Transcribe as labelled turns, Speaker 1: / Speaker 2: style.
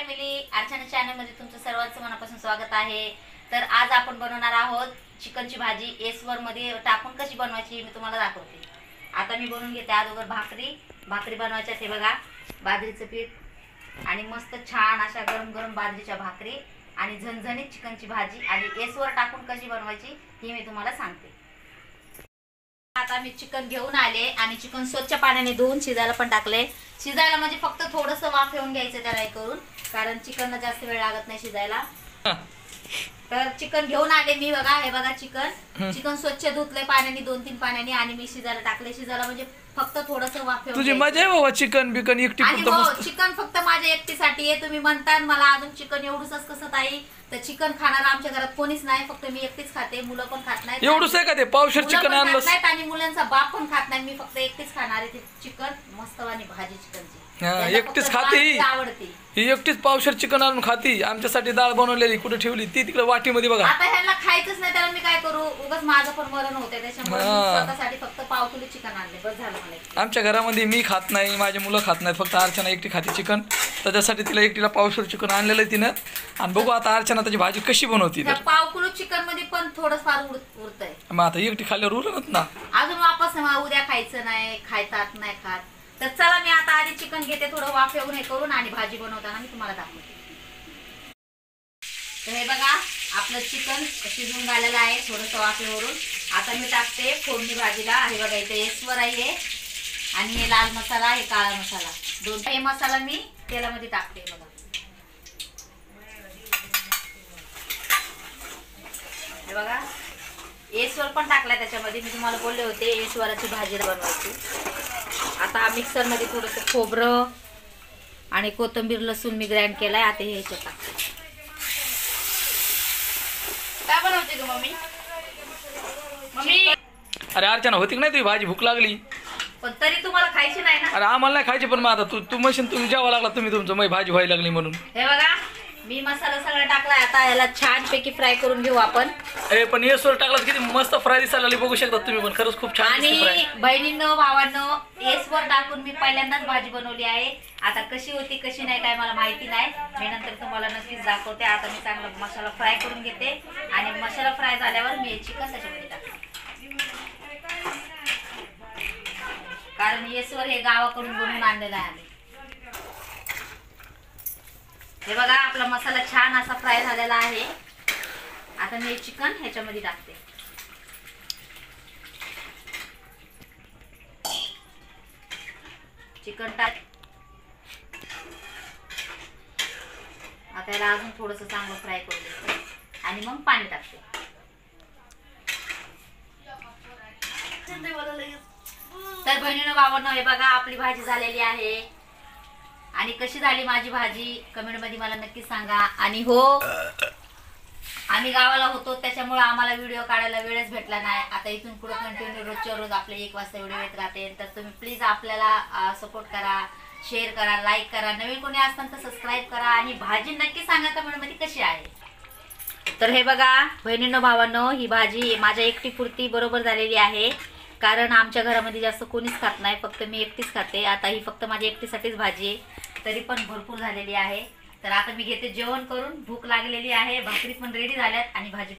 Speaker 1: Family, Archana channel मध्ये तुमचं सर्वांचं मनापासून स्वागत आहे। तर आज आपण बनवणार आहोत चिकनची भाजी। एसवर मध्ये टाकून कशी बनवायची मी तुम्हाला दाखवते। आता मी बनवून घेते अगोदर भाकरी बनवायच्या ते बघा, बाजरीचं पीठ आणि मस्त छान अशा गरम गरम बाजरीच्या भाकरी आणि झणझणीत चिकनची भाजी आणि एसवर टाकून कशी बनवायची ही मी तुम्हाला सांगते। आता मी चिकन घेऊन आले आणि चिकन स्वच्छ पाण्याने धुवून शिजायला पण टाकले। शिजायला म्हणजे फक्त थोडंसं वाफेवून घ्यायचं त्याला हे करून, कारण चिकनला जास्त वेळ लागत नाही शिजायला। तर चिकन घेऊन आले मी, बघा हे बघा चिकन स्वच्छ धुतलंय पाण्याने 2-3 पाण्याने आणि मी शिजायला टाकले। शिजायला म्हणजे फक्त थोडंसं वाफेवून।
Speaker 2: तुझी मजा आहे बाबा चिकन बिकन एकटी फक्त मस्त।
Speaker 1: चिकन फक्त माझ्या एकटीसाठी आहे। तुम्ही म्हणता मला अजून चिकन एवढंच कसं ताई, तर चिकन खाणार आमच्या घरात कोणीच नाही, फक्त मी एकटीच खाते, मुलं पण खात नाहीत।
Speaker 2: एवढंच आहे का ते? पावशेर चिकन आणलं
Speaker 1: आणि मुलांचा बाप पण खात नाही, मी फक्त एकटीच खाणार आहे ते चिकन। मस्त वाणी भाजी चिकनची
Speaker 2: एकटीच खाते,
Speaker 1: आवडते
Speaker 2: ही एकटीच पावशेर चिकन आणून खाती। आमच्यासाठी डाळ बनवलेली कुठे ठेवली ती तिकडे वाटीमध्ये बघा।
Speaker 1: आता ह्यांना खायचंच नाही तर मी काय करू, उगाच माझं पण मरण होते, त्याच्यामुळे स्वतःसाठी फक्त पाव किलो चिकन आणले, बस झालं मला।
Speaker 2: आमच्या घरामध्ये मी खात नाही, माझे मुलं खात नाही, फक्त अर्चना एकटी खाते चिकन, त्याच्यासाठी तिला एकटीला पावशेर चिकन आणलेलं आहे तिनं। आणि बघू आता अर्चना त्याची भाजी कशी बनवती।
Speaker 1: पाव किलो चिकन मध्ये पण थोडं फार उरतंय,
Speaker 2: मग आता एकटी खाल्ल्यावर उरत ना
Speaker 1: अजून वापस उद्या खायचं नाही, खायतात नाही खात। तर चला मी आता आधी चिकन घेते, थोडं वाफेवून हे करून आणि भाजी बनवताना मी तुम्हाला दाखवते। तर हे बघा आपलं चिकन शिजून झालेलं आहे थोडंसं वाफेवरून। आता मी टाकते फोडणी भाजीला। हे बघा इथे एसवर आहे आणि हे लाल मसाला, हे काळा मसाला, दोन हे मसाला मी तेलामध्ये टाकते बघा। हे बघा एसवर पण टाकलाय त्याच्यामध्ये, मी तुम्हाला बोलले होते एसवराची भाजी बनवायची। आता मिक्सर मध्ये थोडंसं खोबरं आणि कोथिंबीर लसूण मी ग्राइंड केलाय, आता हे ह्याच्यात टाकते। काय बनवते तू मम्मी?
Speaker 2: अरे अर्चना होती की नाही तुझी भाजी? भूक लागली
Speaker 1: पण तरी तुम्हाला खायची नाही ना?
Speaker 2: अरे आम्हाला नाही खायची, पण मग आता तू मशीन तुम्ही जेवा लागला, तुम्ही तुमचं माझी भाजी व्हायला लागली म्हणून।
Speaker 1: हे बघा मी मसाला सगळा टाकलाय, आता याला छान पैकी फ्राय करून घेऊ आपण।
Speaker 2: पण एसवर टाकला किती मस्त फ्राय दिसायला बघू शकता तुम्ही पण, खरंच खूप छान दिसते फ्राय।
Speaker 1: आणि बहिणींनो भावांनो, एसवर टाकून मी पहिल्यांदाच भाजी बनवली आहे। आता कशी होती कशी नाही काय मला माहिती नाही, मी नंतर तुम्हाला नक्कीच दाखवते। आता मी चांगला मसाला फ्राय करून घेते आणि मसाला फ्राय झाल्यावर मी चिकन त्याच्यामध्ये टाकते, कारण एसवर हे गावाकडून बनवून आणलेलं आहे। हे बघा आपला मसाला छान असा फ्राय झालेला आहे। आता मी चिकन ह्याच्यामध्ये टाकते। चिकन टाक, आता याला अजून थोडंसं चांगलं फ्राय करून घेते आणि मग पाणी टाकते। तर बहिणीनं भावांनो, हे बघा आपली भाजी झालेली आहे आणि कशी झाली माझी भाजी कमेंट मध्ये मला नक्की सांगा। आणि हो, आम्ही गावाला होतो त्याच्यामुळे आम्हाला व्हिडिओ काढायला वेळच भेटला नाही। आता इथून पुढे कंटिन्यू रोजच्या रोज आपले 1 वाजता व्हिडिओ येत राहते, तर तुम्ही प्लीज आपल्याला सपोर्ट करा, शेअर करा, लाईक करा, नवीन कोणी असताना तर सबस्क्राईब करा आणि भाजी नक्की सांगा कमेंट मध्ये कशी आहे। तर हे बघा बहिणींनो भावांनो, ही भाजी माझ्या एकटी पुरती बरोबर झालेली आहे, कारण आमच्या घरामध्ये जास्त कोणीच खात नाही, फक्त मी एकटीच खाते। आता ही फक्त माझ्या एकटीसाठीच भाजी आहे, तरी पण भरपूर झालेली आहे। तर आता मी घेते जेवण करून, भूक लागलेली आहे, भाकरी पण रेडी झाल्यात आणि भाजी